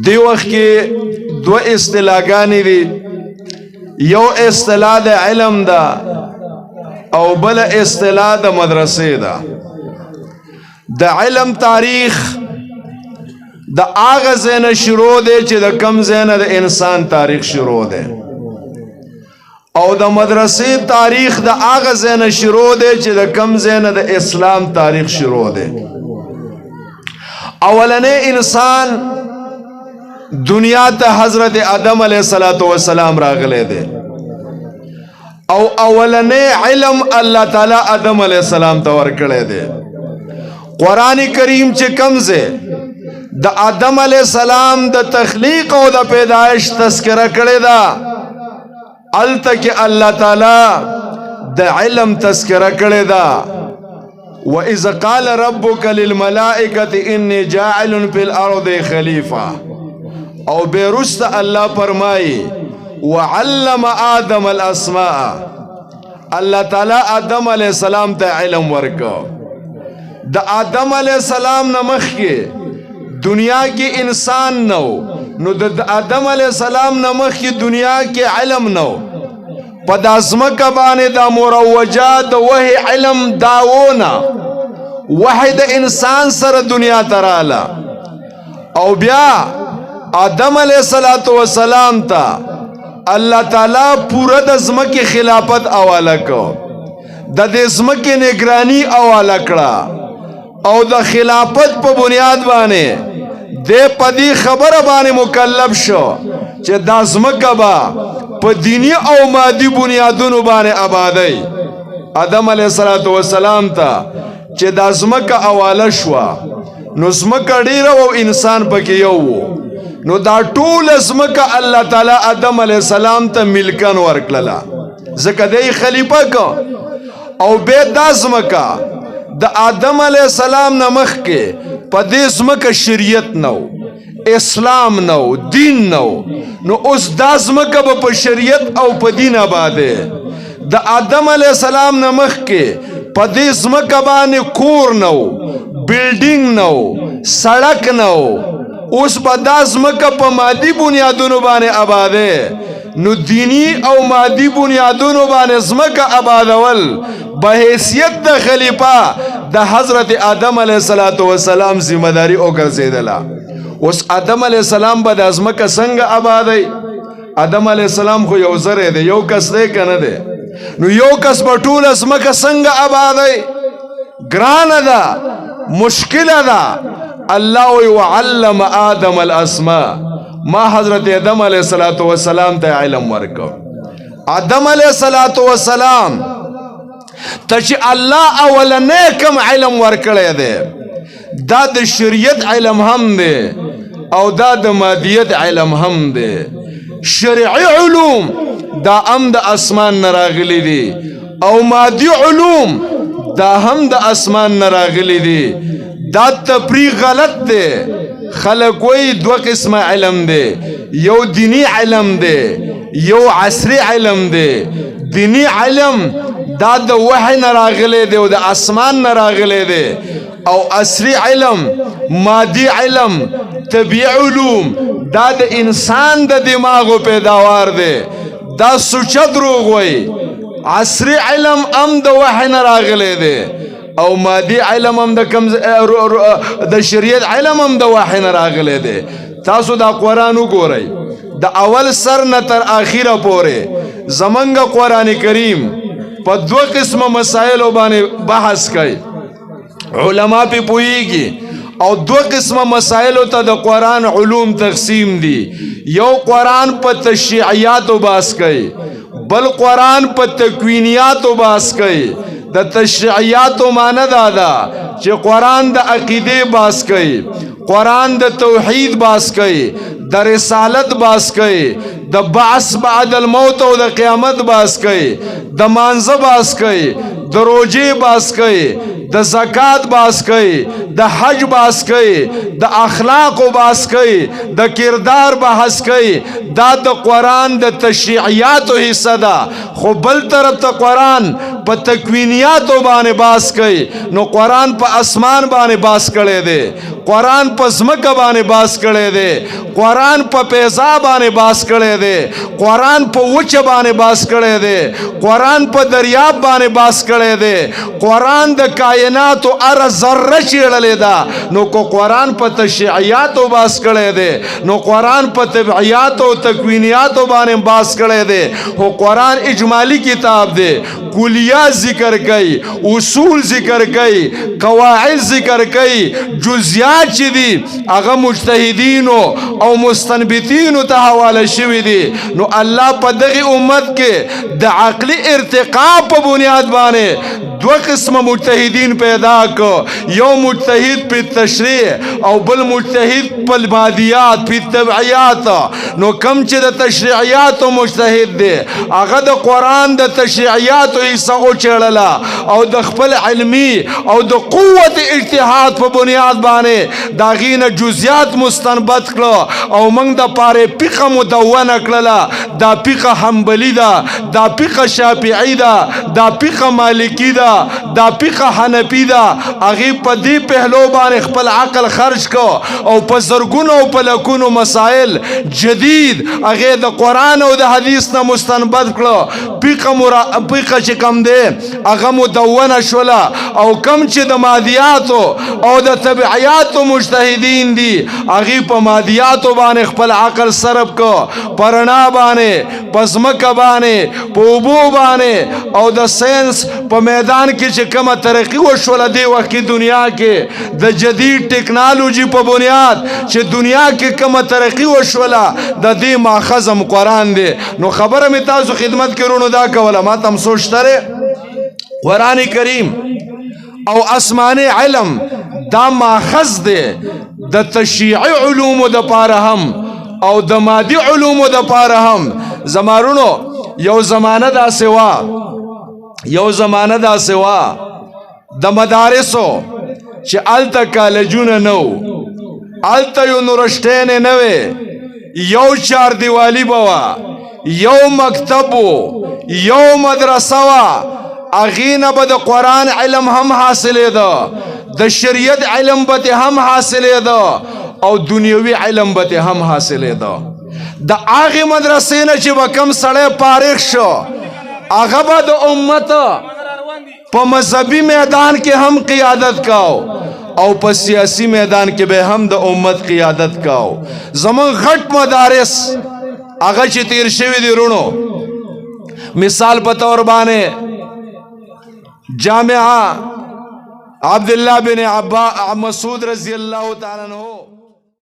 دی وخت کې دو اصطلاحګانې دي، یو اصطلاح د علم ده او بل اصطلاح د مدرسې ده. د علم تاریخ د هغه ځای نه شروع دی چې د کم ځای نه د انسان تاریخ شروع دی، او د مدرسې تاریخ د هغه ځای نه شروع دی چې د کم ځای نه د اسلام تاریخ شروع دی. اولنې انسان دنیا ته حضرت آدم علیه السلام راغلی دی، او اولنې علم الله تعالی آدم علیه السلام ته ورکړی دی. قرآن کریم چې کم ځای د آدم علیه السلام د تخلیق او د پیدایش تذکره کړی ده، الته کې الله تعالی د علم تذکره کړی ده. وَإِذْ قَالَ رَبُّكَ لِلْمَلَائِكَةِ إِنِّي جَاعِلٌ فِي الْأَرْضِ خَلِيفَةً، او بیرست الله فرمایي وَعَلَّمَ آدَمَ الْأَسْمَاءَ، الله تعالی آدم علیه السلام ته علم ورکو. د آدم علیه السلام نه مخکې دنیا کې انسان نو، نو د آدم علیه السلام نه مخکې دنیا کې علم نو. په د ځمکه باندې د مروجه د وحی علم داونه وحی د انسان سره دنیا ته راله، او بیا آدم علیه السلام ته الله تعالی پوره د ځمکې خلافت حواله کو، د دې ځمکې نگرانی حواله کړه، او د خلافت په بنیاد باندې دې په دې خبره باندې مکلف شو چې دا ځمکه به په دینی او مادي بنیادونو باندې آبادی. آدم علیه السلام ته چې دا ځمکه حواله شوه، نو ځمکه ډیره او انسان پکې یو و، نو دا ټوله ځمکه الله تعالی آدم علیه السلام ته ملکن ورکړله، ځکه دی خلیفه کو. او بیا دا ځمکه د آدم علیه السلام نه مخکې په دې ځمکه شریعت نو، اسلام نو، دین نو. نو اوس دا ځمکه به په شریعت او په دین آبادې. د آدم علیه السلام نه مخکې په دې ځمکه باندې کور نو، بلډینګ نو، سړک نو. اوس به دا ځمکه په مادي بنیادونو باندې آبادې. نو دینی او مادي بنیادونو باندې ځمکه آبادول به حیثیت د خلیفه د حضرت آدم علیه السلام ذمہ داری وګرځېدله. اوس آدم علیه السلام به د ځمکه څنګه آبادی؟ آدم علیه السلام خو یو ذره دی، یو کس دی که نه دی؟ نو یو کس به ټوله ځمکه څنګه آبادی؟ ګرانه ده، مشکله ده. الله وی وعلم آدم الاسماء، ما حضرت آدم علیه السلام ته علم ورکو. آدم علیه السلام ته چې الله اولنې کم علم ورکړی دی، دا د شریعت علم هم دی او دا د مادیت علم هم دی. شرعي علوم دا هم د اسمان نه راغلي دي، او مادي علوم دا هم د اسمان نه راغلي دي. دا تفریق غلط دی. خلق وی دو قسم علم دی، یو دینی علم دی، یو عصری علم دی. دینی علم دا د وحی نه راغلی دی او د اسمان نه راغلی دی، او عصری علم، مادی علم، طبیعی علوم دا د انسان د دماغو پیداوار دی. دا سوچه دروغ وی. عصری علم هم د وحی نه راغلی دی، او مادی علم هم د شریعت علم هم د وحی نه راغلی دی. تاسو دا قرآن وګورئ، د اول سر نه تر آخره پورې زمونږ قرآن کریم په دو قسمه مسائلو باندې بحث کوي. علما پې پوهیږي، او دو قسمه مسائلو ته د قرآن علوم تقسیم دي. یو قرآن په تشریعیاتو باس کوي، بل قرآن په تکوینیاتو باس کوي. د تشریعیاتو معنی دا ده چې قرآن د عقیدې باس کوي، قرآن د توحید باس کوي، د رسالت باس کوي، د بعث بعد الموت او د قیامت باس کوي، د مانزه باس کوي، د روجې باس کوي، د زکات باس کوي، د حج باس کوي، د اخلاق باس کوي، د کردار بحث کوي. دا د قرآن د تشریعیاتو حصہ ده. خو بل طرف ته قرآن په تکوینیاتو باندې باس کوي. نو قرآن په اسمان باندې باس کړی دی، قرآن په ځمکه باندې باس کړی دی، قرآن په پیزا باندې باس کړی دی، قرآن په وچه باندې باس کړی دی، قرآن په دریاب باندې باس کړی دی، قرآن د کائناتو هر ذره چیړلې ده. نو کو قرآن په تشریعیاتو باس کړی دی، نو قرآن په طبعیاتو او تکوینیاتو باندې باس کړی دی. خو قرآن اجمالی کتاب دی، کلیات ذکر کوي، اصول ذکر کوي، قواعد ذکر کوي، جزئیات چې دي هغه مجتهدینو او مستنبطینو ته حواله شوي دي. نو الله په دغه امت کې د عقلی ارتقا په بنیاد باندې دو قسم مجتهدین پیدا کو، یو مجتهد په تشریع او بل مجتهد په مادیات په تبعیات. نو کم چې د تشریعیات مجتهد دی هغه د قرآن د تشریعیات حصہ او چړله او د خپل علمی او د قوت اجتهاد په بنیاد باندې دا غینه جزئیات مستنبط کړه او موږ د پاره فقه مدونه کړله. دا فقه حنبلی ده، دا فقه شافعی ده، دا فقه مالکی ده، دا فقه حنفی ده. هغه په دې پهلو باندې خپل عقل خرج کو او په زرګونو او په لکونو مسائل جدید هغه د قرآن او د حدیث نه مستنبط کړه. فقه چې کم دی هغه مدونه شوله او کم چې د مادیاتو او د طبعیاتو مجتهدین دي هغه په مادیاتو باندې خپل عقل صرف کو، پرنا باندې، په ځمکه باندې، په اوبو باندې او د ساينس په میدان کې چې کومه ترقی وشوله دی وخت دنیا کې د جدید ټیکنالوژي په بنیاد چې دنیا کې کومه ترقی وشوله د دې ماخذم قرآن دی. نو خبره می تاسو خدمت کې رونو دا کوله ما تم سوچتره قرآن کریم او آسمانی علم دا ماخذ دی د تشریعی علومو د پاره هم او د مادی علومو د پاره هم. زمارونو یو زمانه دا سوا د مدارسو چې الته کالجونه نو، الته یونیورسټۍ نه وې، یو چار دیوالی بوا، یو مکتبو، یو مدرسه وا. اغینه به د قرآن علم هم حاصلې ده، د شریعت علم به هم حاصلې ده او دنیوي علم به هم حاصلې ده. د هغې مدرسې نه چې به کم سړی فارغ شو هغه به د امت په مذهبي میدان کې هم قیادت کاو او په سیاسی میدان کې به هم د امت قیادت کاو. زمون غټ مدارس هغه چې تیر شوي دي رونو، مثال په طور باندې جامعہ عبداللہ بن مسعود رضی اللہ تعالیٰ عنہ